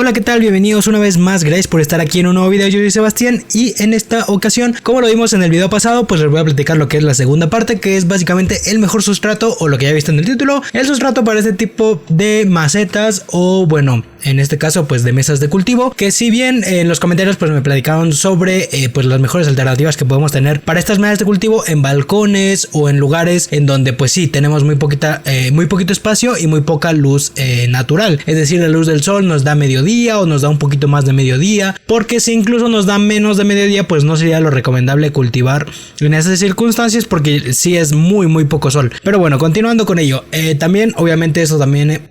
Hola, ¿qué tal? Bienvenidos una vez más, gracias por estar aquí en un nuevo video. Yo soy Sebastián y en esta ocasión, como lo vimos en el video pasado, pues les voy a platicar lo que es la segunda parte, que es básicamente el mejor sustrato, o lo que ya viste en el título, el sustrato para este tipo de macetas, o bueno, en este caso pues de mesas de cultivo, que si bien en los comentarios pues me platicaron sobre pues las mejores alternativas que podemos tener para estas mesas de cultivo en balcones o en lugares en donde pues sí tenemos muy poquito espacio y muy poca luz natural, es decir, la luz del sol nos da mediodía o nos da un poquito más de mediodía, porque si incluso nos da menos de mediodía pues no sería lo recomendable cultivar en esas circunstancias, porque sí es muy poco sol. Pero bueno, continuando con ello, también obviamente eso también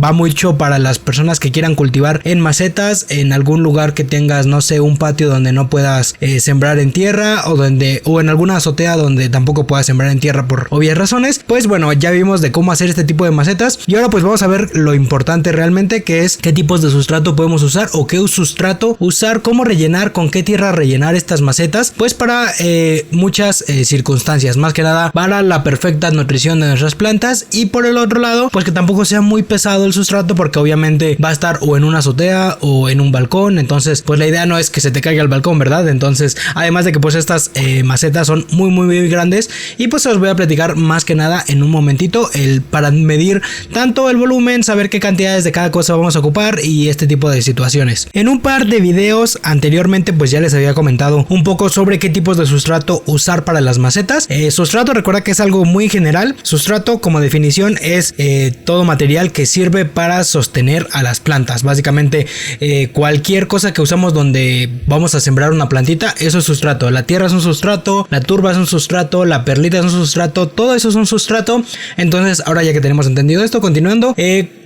va mucho para las personas que quieran cultivar en macetas, en algún lugar que tengas, no sé, un patio donde no puedas sembrar en tierra, o en alguna azotea donde tampoco puedas sembrar en tierra por obvias razones. Pues bueno, ya vimos de cómo hacer este tipo de macetas y ahora pues vamos a ver lo importante realmente, que es qué tipos de sustrato podemos usar o qué sustrato usar, cómo rellenar, con qué tierra rellenar estas macetas, pues para muchas circunstancias, más que nada para la perfecta nutrición de nuestras plantas, y por el otro lado pues que tampoco sea muy pesado el sustrato, porque obviamente va a estar o en una azotea o en un balcón, entonces pues la idea no es que se te caiga el balcón, ¿verdad? Entonces además de que pues estas macetas son muy grandes, y pues os voy a platicar más que nada en un momentito para medir tanto el volumen, saber qué cantidades de cada cosa vamos a ocupar y este tipo de situaciones. En un par de videos anteriormente pues ya les había comentado un poco sobre qué tipos de sustrato usar para las macetas. Sustrato, recuerda que es algo muy general. Sustrato, como definición, es todo material que sirve para sostener a las plantas. Básicamente cualquier cosa que usamos donde vamos a sembrar una plantita, eso es sustrato. La tierra es un sustrato, la turba es un sustrato, la perlita es un sustrato, todo eso es un sustrato. Entonces ahora ya que tenemos entendido esto, continuando,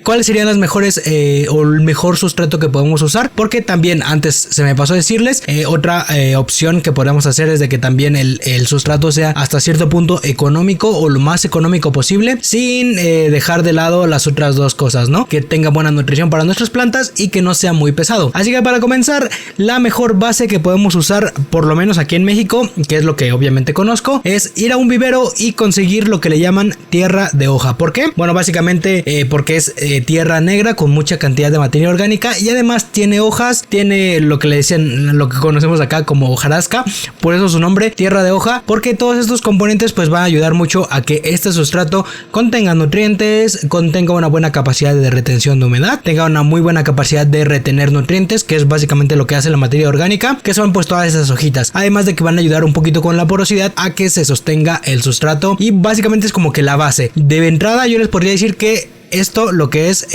¿cuáles serían las mejores o el mejor sustrato que podemos usar? Porque también antes se me pasó decirles, otra opción que podemos hacer es de que también el sustrato sea hasta cierto punto económico, o lo más económico posible, sin dejar de lado las otras dos cosas, ¿no? Que tenga buena nutrición para nuestras plantas y que no sea muy pesado. Así que para comenzar, la mejor base que podemos usar, por lo menos aquí en México, que es lo que obviamente conozco, es ir a un vivero y conseguir lo que le llaman tierra de hoja. ¿Por qué? Bueno, básicamente porque es tierra negra con mucha cantidad de materia orgánica, y además tiene hojas, tiene lo que le decían, lo que conocemos acá como hojarasca, por eso su nombre, tierra de hoja, porque todos estos componentes pues van a ayudar mucho a que este sustrato contenga nutrientes, contenga una buena capacidad de retención de humedad, tenga una muy buena capacidad de retener nutrientes, que es básicamente lo que hace la materia orgánica, que son pues todas esas hojitas, además de que van a ayudar un poquito con la porosidad a que se sostenga el sustrato, y básicamente es como que la base. De entrada yo les podría decir que esto, lo que es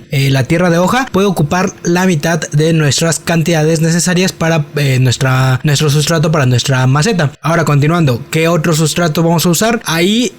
la tierra de hoja, puede ocupar la mitad de nuestras cantidades necesarias para nuestro sustrato, para nuestra maceta. Ahora, continuando, ¿qué otro sustrato vamos a usar? Ahí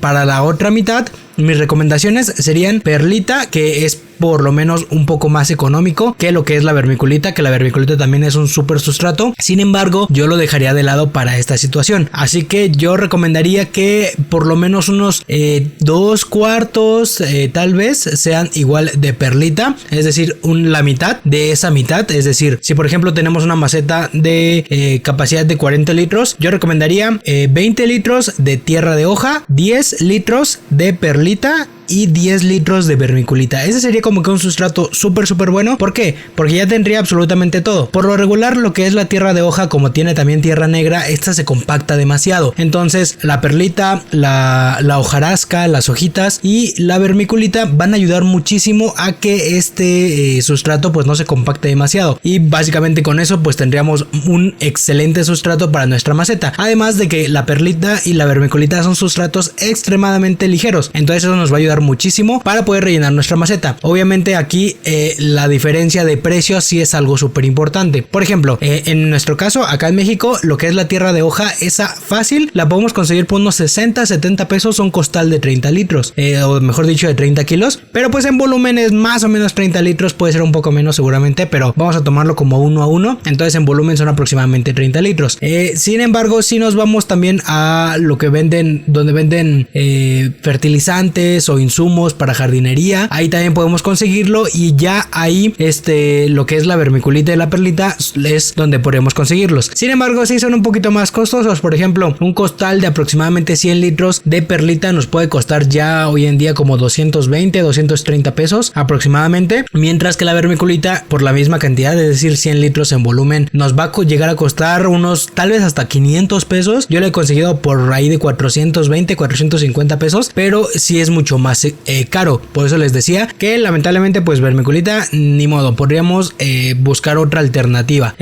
para la otra mitad, mis recomendaciones serían perlita, que es por lo menos un poco más económico que lo que es la vermiculita, que la vermiculita también es un super sustrato. Sin embargo, yo lo dejaría de lado para esta situación, así que yo recomendaría que por lo menos unos 2/4 tal vez sean igual de perlita, es decir, la mitad de esa mitad. Es decir, si por ejemplo tenemos una maceta de capacidad de 40 litros, yo recomendaría 20 litros de tierra de hoja, 10 litros de perlita y 10 litros de vermiculita. Ese sería como que un sustrato súper bueno. ¿Por qué? Porque ya tendría absolutamente todo. Por lo regular, lo que es la tierra de hoja, como tiene también tierra negra, esta se compacta demasiado. Entonces la perlita, la hojarasca, las hojitas y la vermiculita van a ayudar muchísimo a que este sustrato pues no se compacte demasiado, y básicamente con eso pues tendríamos un excelente sustrato para nuestra maceta. Además de que la perlita y la vermiculita son sustratos extremadamente ligeros, entonces eso nos va a ayudar muchísimo para poder rellenar nuestra maceta. Obviamente aquí la diferencia de precios sí es algo súper importante. Por ejemplo, en nuestro caso acá en México, lo que es la tierra de hoja, esa fácil la podemos conseguir por unos 60-70 pesos, un costal de 30 litros, o mejor dicho de 30 kilos, pero pues en volumen es más o menos 30 litros, puede ser un poco menos seguramente, pero vamos a tomarlo como 1 a 1, entonces en volumen son aproximadamente 30 litros. Sin embargo, si nos vamos también a lo que venden, donde venden fertilizantes o insumos insumos para jardinería, ahí también podemos conseguirlo, y ya ahí lo que es la vermiculita y la perlita es donde podemos conseguirlos. Sin embargo, sí son un poquito más costosos. Por ejemplo, un costal de aproximadamente 100 litros de perlita nos puede costar ya hoy en día como 220, 230 pesos aproximadamente, mientras que la vermiculita por la misma cantidad, es decir 100 litros en volumen, nos va a llegar a costar unos tal vez hasta 500 pesos. Yo lo he conseguido por ahí de 420, 450 pesos, pero sí es mucho más caro. Por eso les decía que lamentablemente pues vermiculita ni modo, podríamos buscar otra alternativa.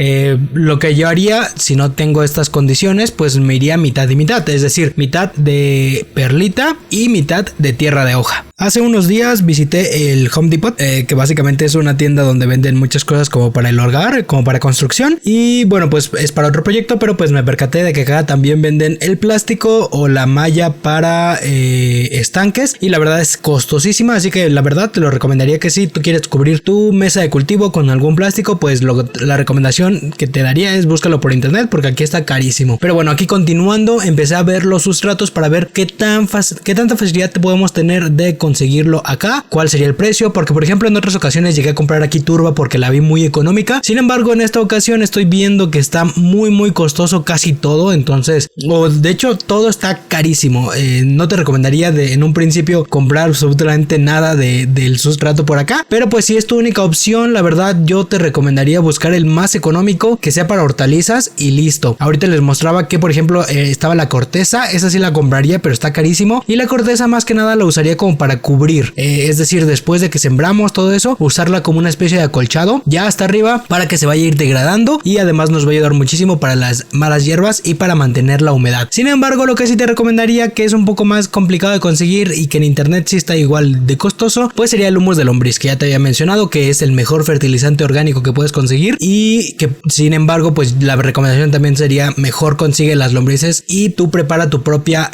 Lo que yo haría si no tengo estas condiciones, pues me iría mitad y mitad, es decir, mitad de perlita y mitad de tierra de hoja. Hace unos días visité el Home Depot, que básicamente es una tienda donde venden muchas cosas como para el hogar, como para construcción, y bueno, pues es para otro proyecto, pero pues me percaté de que acá también venden el plástico o la malla para estanques, y la verdad es costosísima, así que la verdad te lo recomendaría que si tú quieres cubrir tu mesa de cultivo con algún plástico, pues la recomendación que te daría es búscalo por internet, porque aquí está carísimo. Pero bueno, aquí continuando, empecé a ver los sustratos para ver qué tanta facilidad podemos tener de conseguirlo acá, cuál sería el precio, porque por ejemplo en otras ocasiones llegué a comprar aquí turba porque la vi muy económica. Sin embargo, en esta ocasión estoy viendo que está muy costoso casi todo, entonces, o de hecho todo está carísimo. No te recomendaría en un principio comprar absolutamente nada del sustrato por acá, pero pues si es tu única opción, la verdad yo te recomendaría buscar el más económico, que sea para hortalizas y listo. Ahorita les mostraba que por ejemplo estaba la corteza, esa sí la compraría, pero está carísimo, y la corteza más que nada la usaría como para cubrir, es decir, después de que sembramos todo eso, usarla como una especie de acolchado ya hasta arriba para que se vaya a ir degradando, y además nos va a ayudar muchísimo para las malas hierbas y para mantener la humedad. Sin embargo, lo que sí te recomendaría, que es un poco más complicado de conseguir y que en internet sí está igual de costoso, pues sería el humus de lombriz, que ya te había mencionado que es el mejor fertilizante orgánico que puedes conseguir, y que sin embargo pues la recomendación también sería mejor consigue las lombrices y tú prepara tu propia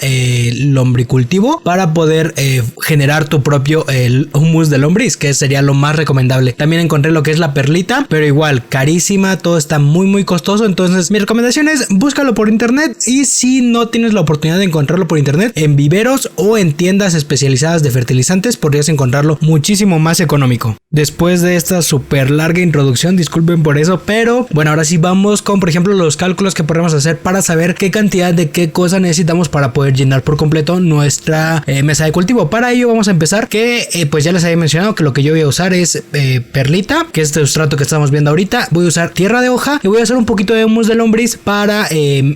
lombricultivo para poder generar tu propio humus de lombriz, que sería lo más recomendable. También encontré lo que es la perlita, pero igual carísima, todo está muy costoso. Entonces mi recomendación es búscalo por internet, y si no tienes la oportunidad de encontrarlo por internet, en viveros o en tiendas especializadas de fertilizantes podrías encontrarlo muchísimo más económico. Después de esta súper larga introducción, disculpen por eso, pero bueno, ahora sí vamos con por ejemplo los cálculos que podemos hacer para saber qué cantidad de qué cosa necesitamos para poder llenar por completo nuestra mesa de cultivo. Para ello vamos a empezar que pues ya les había mencionado que lo que yo voy a usar es perlita, que es este sustrato que estamos viendo ahorita. Voy a usar tierra de hoja y voy a hacer un poquito de humus de lombriz para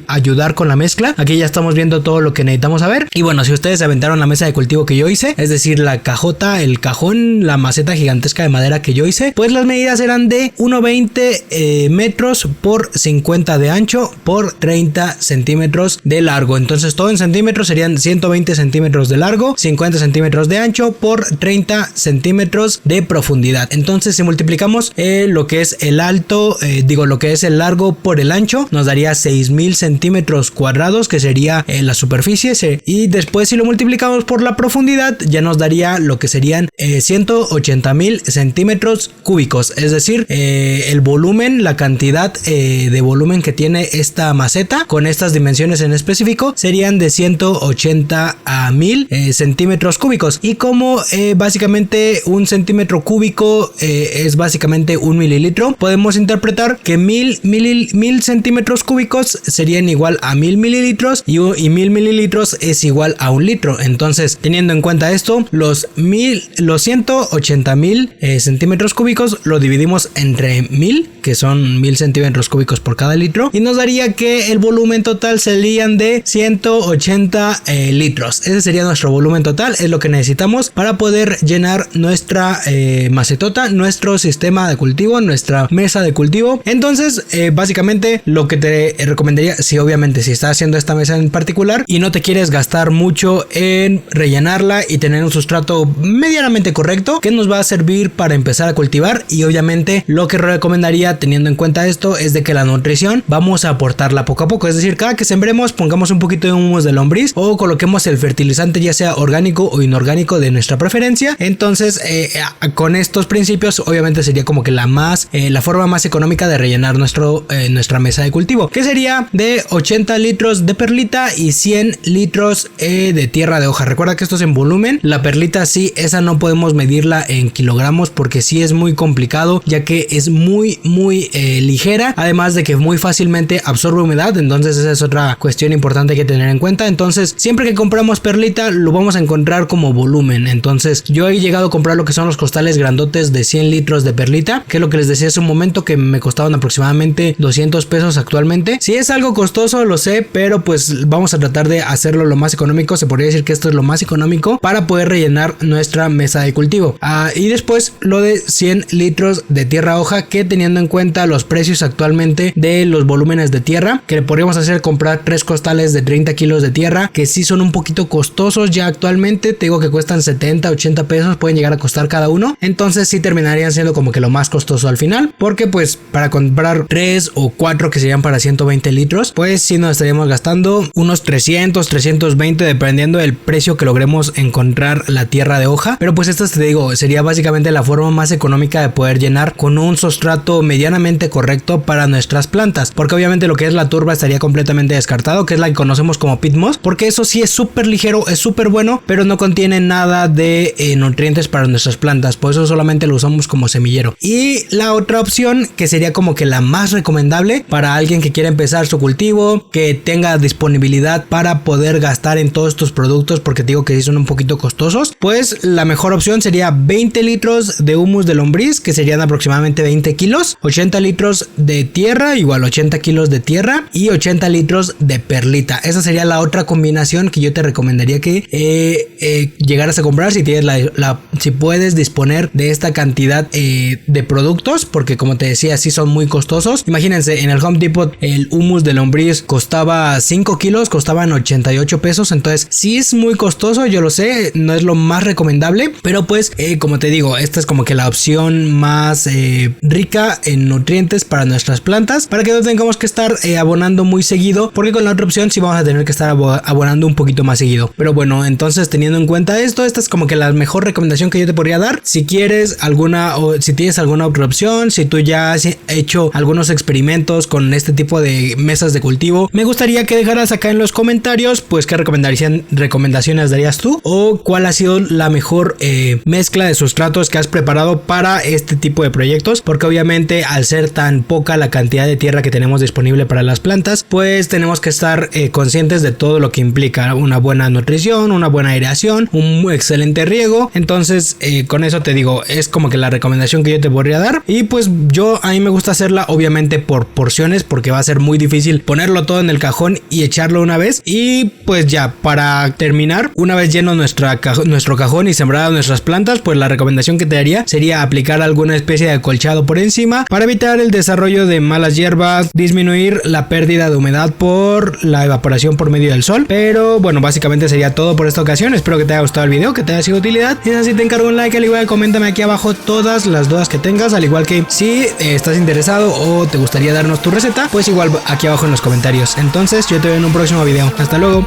ayudar con la mezcla. Aquí ya estamos viendo todo lo que necesitamos saber. Y bueno, si ustedes aventaron la mesa de cultivo que yo hice, es decir, la cajota, el cajón, la maceta gigantesca de madera que yo hice, pues las medidas eran de 1.20 metros por 50 de ancho por 30 centímetros de largo. Entonces todo en centímetros serían 120 centímetros de largo, 50 centímetros de ancho por 30 centímetros de profundidad. Entonces si multiplicamos lo que es el alto, lo que es el largo por el ancho, nos daría 6000 centímetros cuadrados, que sería la superficie, y después si lo multiplicamos por la profundidad ya nos daría lo que serían 180,000 centímetros cúbicos, es decir, el volumen, la cantidad de volumen que tiene esta maceta con estas dimensiones en específico serían de 180,000 centímetros cúbicos. Y como básicamente un centímetro cúbico es básicamente un mililitro, podemos interpretar que 1000 centímetros cúbicos serían igual a 1000 mililitros, y 1000 mililitros es igual a un litro. Entonces, teniendo en cuenta esto, los 180,000 centímetros cúbicos lo dividimos entre 1000, que son 1000 centímetros cúbicos por cada litro, y nos daría que el volumen total serían de 180 litros. Ese sería nuestro volumen total, es lo que necesitamos para poder llenar nuestra macetota, nuestro sistema de cultivo, nuestra mesa de cultivo. Entonces básicamente lo que te recomendaría, si obviamente si estás haciendo esta mesa en particular y no te quieres gastar mucho en rellenarla y tener un sustrato medianamente correcto que nos va a servir para empezar a cultivar, y obviamente lo que recomendaría teniendo en cuenta esto es de que la nutrición vamos a aportarla poco a poco, es decir, cada que sembremos pongamos un poquito de humus de lombriz o coloquemos el fertilizante ya sea orgánico o inorgánico de nuestra preferencia. Entonces con estos principios obviamente sería como que la forma más económica de rellenar nuestra mesa de cultivo, que sería de 80 litros de perlita y 100 litros de tierra de hoja. Recuerda que esto es en volumen volumen. La perlita sí, esa no podemos medirla en kilogramos porque sí es muy complicado, ya que es muy ligera, además de que muy fácilmente absorbe humedad. Entonces esa es otra cuestión importante que tener en cuenta. Entonces siempre que compramos perlita lo vamos a encontrar como volumen. Entonces yo he llegado a comprar lo que son los costales grandotes de 100 litros de perlita, que es lo que les decía hace un momento, que me costaban aproximadamente 200 pesos actualmente. Sí es algo costoso, lo sé, pero pues vamos a tratar de hacerlo lo más económico. Se podría decir que esto es lo más económico para poder rellenar nuestra mesa de cultivo. Y después lo de 100 litros de tierra hoja, que teniendo en cuenta los precios actualmente de los volúmenes de tierra, que le podríamos hacer comprar 3 costales de 30 kilos de tierra, que sí son un poquito costosos ya actualmente. Te digo que cuestan 70, 80 pesos, pueden llegar a costar cada uno. Entonces sí terminarían siendo como que lo más costoso al final, porque pues para comprar 3 o 4 que serían para 120 litros, pues sí nos estaríamos gastando unos 300, 320 dependiendo del precio que logremos encontrar la tierra de hoja. Pero pues esto te digo, sería básicamente la forma más económica de poder llenar con un sustrato medianamente correcto para nuestras plantas, porque obviamente lo que es la turba estaría completamente descartado, que es la que conocemos como peat moss, porque eso sí es súper ligero, es súper bueno, pero no contiene nada de nutrientes para nuestras plantas, por eso solamente lo usamos como semillero. Y la otra opción, que sería como que la más recomendable para alguien que quiera empezar su cultivo, que tenga disponibilidad para poder gastar en todos estos productos, porque te digo que sí son un poquito costosos, pues la mejor opción sería 20 litros de humus de lombriz, que serían aproximadamente 20 kilos, 80 litros de tierra, igual 80 kilos de tierra, y 80 litros de perlita. Esa sería la otra combinación que yo te recomendaría que llegaras a comprar si tienes si puedes disponer de esta cantidad de productos, porque como te decía, sí son muy costosos. Imagínense, en el Home Depot el humus de lombriz costaba 5 kilos, costaban 88 pesos, entonces sí es muy costoso, yo lo sé, no es lo más recomendable, pero pues como te digo, esta es como que la opción más rica en nutrientes para nuestras plantas, para que no tengamos que estar abonando muy seguido, porque con la otra opción sí vamos a tener que estar abonando un poquito más seguido. Pero bueno, entonces teniendo en cuenta esto, esta es como que la mejor recomendación que yo te podría dar. Si quieres alguna, o si tienes alguna otra opción, si tú ya has hecho algunos experimentos con este tipo de mesas de cultivo, me gustaría que dejaras acá en los comentarios pues qué recomendaciones darías tú, o cuál ha sido la mejor mezcla de sustratos que has preparado para este tipo de proyectos, porque obviamente al ser tan poca la cantidad de tierra que tenemos disponible para las plantas, pues tenemos que estar conscientes de todo lo que implica una buena nutrición, una buena aireación, un excelente riego. Entonces con eso te digo, es como que la recomendación que yo te podría dar. Y pues a mí me gusta hacerla obviamente por porciones, porque va a ser muy difícil ponerlo todo en el cajón y echarlo una vez. Y pues ya para terminar, una vez lleno nuestro cajón y sembrado nuestras plantas, pues la recomendación que te daría sería aplicar alguna especie de acolchado por encima para evitar el desarrollo de malas hierbas, disminuir la pérdida de humedad por la evaporación por medio del sol. Pero bueno, básicamente sería todo por esta ocasión. Espero que te haya gustado el video, que te haya sido de utilidad. Si es así, te encargo un like, al igual coméntame aquí abajo todas las dudas que tengas, al igual que si estás interesado o te gustaría darnos tu receta, pues igual aquí abajo en los comentarios. Entonces yo te veo en un próximo video. Hasta luego.